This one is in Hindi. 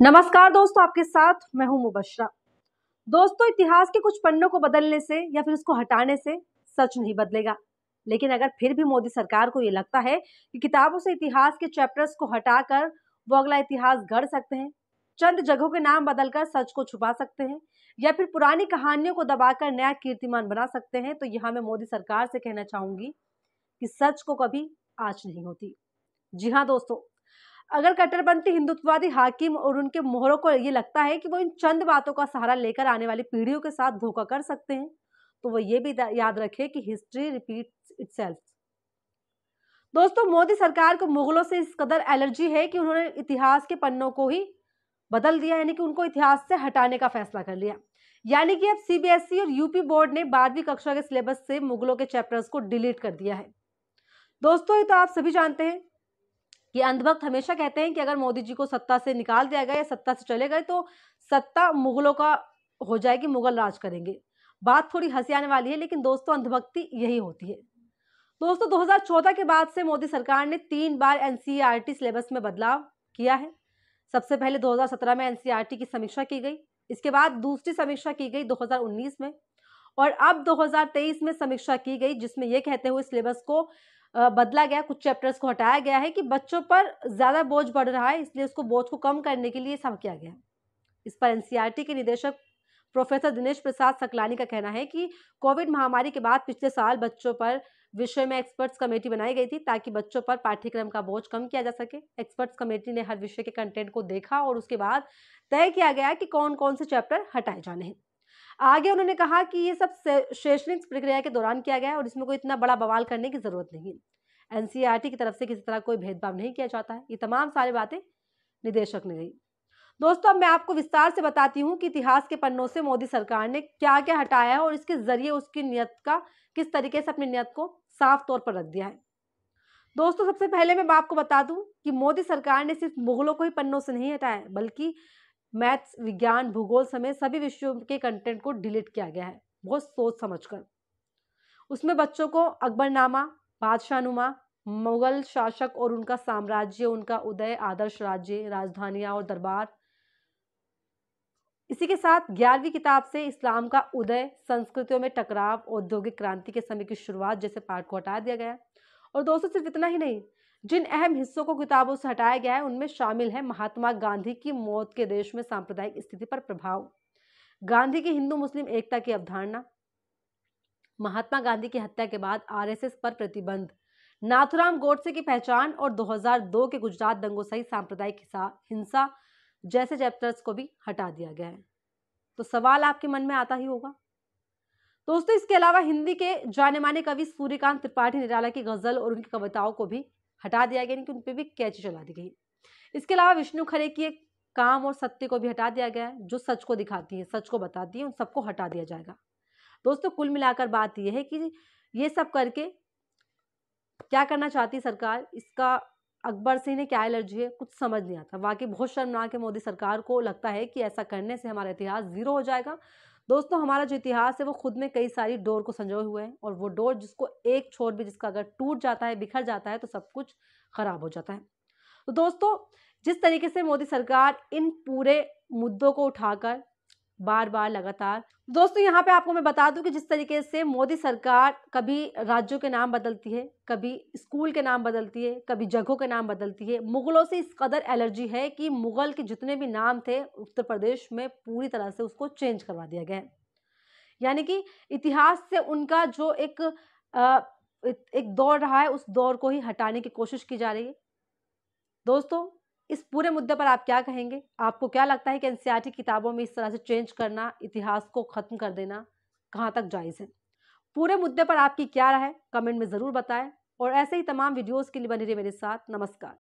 नमस्कार दोस्तों, आपके साथ मैं हूं मुबशरा। दोस्तों, इतिहास के कुछ पन्नों को बदलने से या फिर उसको हटाने से सच नहीं बदलेगा। लेकिन अगर फिर भी मोदी सरकार को ये लगता है कि किताबों से इतिहास के चैप्टर्स को हटाकर वो अगला इतिहास गढ़ सकते हैं, चंद जगहों के नाम बदलकर सच को छुपा सकते हैं या फिर पुरानी कहानियों को दबाकर नया कीर्तिमान बना सकते हैं, तो यहाँ मैं मोदी सरकार से कहना चाहूंगी कि सच को कभी आँच नहीं होती। जी हाँ दोस्तों, अगर कट्टरपंथी हिंदुत्ववादी हाकिम और उनके मोहरों को ये लगता है कि वो इन चंद बातों का सहारा लेकर आने वाली पीढ़ियों के साथ धोखा कर सकते हैं, तो वो ये भी याद रखे कि हिस्ट्री रिपीट्स इटसेल्फ। दोस्तों, मोदी सरकार को मुगलों से इस कदर एलर्जी है कि उन्होंने इतिहास के पन्नों को ही बदल दिया, यानी कि उनको इतिहास से हटाने का फैसला कर लिया। यानी कि अब सीबीएसई और यूपी बोर्ड ने 12वीं कक्षा के सिलेबस से मुगलों के चैप्टर्स को डिलीट कर दिया है। दोस्तों, ये तो आप सभी जानते हैं कि अंधभक्त हमेशा कहते हैं कि अगर मोदी जी को सत्ता से निकाल दिया गया या सत्ता से चले गए तो सत्ता मुगलों का हो जाएगी, मुगल राज करेंगे। बात थोड़ी हंसी आने वाली है, लेकिन दोस्तों अंधभक्ति यही होती है। दोस्तों, 2014 के बाद से मोदी सरकार ने 3 बार एनसीईआरटी सिलेबस में बदलाव किया है। सबसे पहले 2017 में एनसीईआरटी की समीक्षा की गई, इसके बाद दूसरी समीक्षा की गई 2019 में, और अब 2023 में समीक्षा की गई, जिसमें यह कहते हुए सिलेबस को बदला गया, कुछ चैप्टर्स को हटाया गया है कि बच्चों पर ज्यादा बोझ बढ़ रहा है, इसलिए उसको बोझ को कम करने के लिए सब किया गया। इस पर एनसीईआरटी के निदेशक प्रोफेसर दिनेश प्रसाद सकलानी का कहना है कि कोविड महामारी के बाद पिछले साल बच्चों पर विषय में एक्सपर्ट्स कमेटी बनाई गई थी ताकि बच्चों पर पाठ्यक्रम का बोझ कम किया जा सके। एक्सपर्ट्स कमेटी ने हर विषय के कंटेंट को देखा और उसके बाद तय किया गया कि कौन कौन से चैप्टर हटाए जाने हैं। आगे उन्होंने कहा कि ये सब शैक्षणिक प्रक्रिया के दौरान किया गया है और इसमें कोई इतना बड़ा बवाल करने की जरूरत नहीं है। एनसीईआरटी की तरफ से किसी तरह कोई भेदभाव नहीं किया जाता है। ये तमाम सारी बातें निदेशक ने कही। दोस्तों, अब मैं आपको विस्तार से बताती हूँ कि इतिहास के पन्नों से मोदी सरकार ने क्या क्या हटाया है और इसके जरिए उसकी नियत का किस तरीके से अपनी नियत को साफ तौर पर रख दिया है। दोस्तों, सबसे पहले मैं आपको बता दूं कि मोदी सरकार ने सिर्फ मुगलों को ही पन्नों से नहीं हटाया, बल्कि मैथ्स, विज्ञान, भूगोल समेत सभी विषयों के कंटेंट को डिलीट किया गया है, बहुत सोच समझकर। उसमें बच्चों को अकबरनामा, बादशाहनुमा, मुगल शासक और उनका साम्राज्य, उनका उदय, आदर्श राज्य, राजधानियां और दरबार, इसी के साथ 11वीं किताब से इस्लाम का उदय, संस्कृतियों में टकराव, औद्योगिक क्रांति के समय की शुरुआत जैसे पाठ को हटा दिया गया। और दोस्तों, सिर्फ इतना ही नहीं, जिन अहम हिस्सों को किताबों से हटाया गया है उनमें शामिल है महात्मा गांधी की मौत के देश में सांप्रदायिक स्थिति पर प्रभाव, गांधी की हिंदू मुस्लिम एकता की अवधारणा, महात्मा गांधी की हत्या के बाद आरएसएस पर प्रतिबंध, नाथुराम गोडसे की पहचान और 2002 के गुजरात दंगों सहित सांप्रदायिक हिंसा जैसे चैप्टर्स को भी हटा दिया गया है। तो सवाल आपके मन में आता ही होगा दोस्तों, इसके अलावा हिंदी के जाने माने कवि सूर्यकांत त्रिपाठी निराला की गजल और उनकी कविताओं को भी हटा दिया गया, उन पर भी कैची चला दी गई। इसके अलावा विष्णु खरे की एक काम और सत्य को भी हटा दिया गया है, जो सच को दिखाती है, सच को बताती है, उन सबको हटा दिया जाएगा। दोस्तों, कुल मिलाकर बात यह है कि ये सब करके क्या करना चाहती सरकार, इसका अकबर से इन्हें क्या एलर्जी है, कुछ समझ नहीं आता। वाकई बहुत शर्मनाक है। मोदी सरकार को लगता है कि ऐसा करने से हमारा इतिहास जीरो हो जाएगा। दोस्तों, हमारा जो इतिहास है वो खुद में कई सारी डोर को संजोए हुए हैं, और वो डोर जिसको एक छोर भी जिसका अगर टूट जाता है, बिखर जाता है, तो सब कुछ खराब हो जाता है। तो दोस्तों, जिस तरीके से मोदी सरकार इन पूरे मुद्दों को उठाकर बार बार लगातार, दोस्तों यहाँ पे आपको मैं बता दूं कि जिस तरीके से मोदी सरकार कभी राज्यों के नाम बदलती है, कभी स्कूल के नाम बदलती है, कभी जगहों के नाम बदलती है, मुगलों से इस कदर एलर्जी है कि मुगल के जितने भी नाम थे उत्तर प्रदेश में पूरी तरह से उसको चेंज करवा दिया गया है। यानी कि इतिहास से उनका जो एक दौर रहा है, उस दौर को ही हटाने की कोशिश की जा रही है। दोस्तों, इस पूरे मुद्दे पर आप क्या कहेंगे? आपको क्या लगता है कि एनसीईआरटी किताबों में इस तरह से चेंज करना, इतिहास को खत्म कर देना कहां तक जायज है? पूरे मुद्दे पर आपकी क्या राय है, कमेंट में जरूर बताएं। और ऐसे ही तमाम वीडियोस के लिए बने रहिए मेरे साथ। नमस्कार।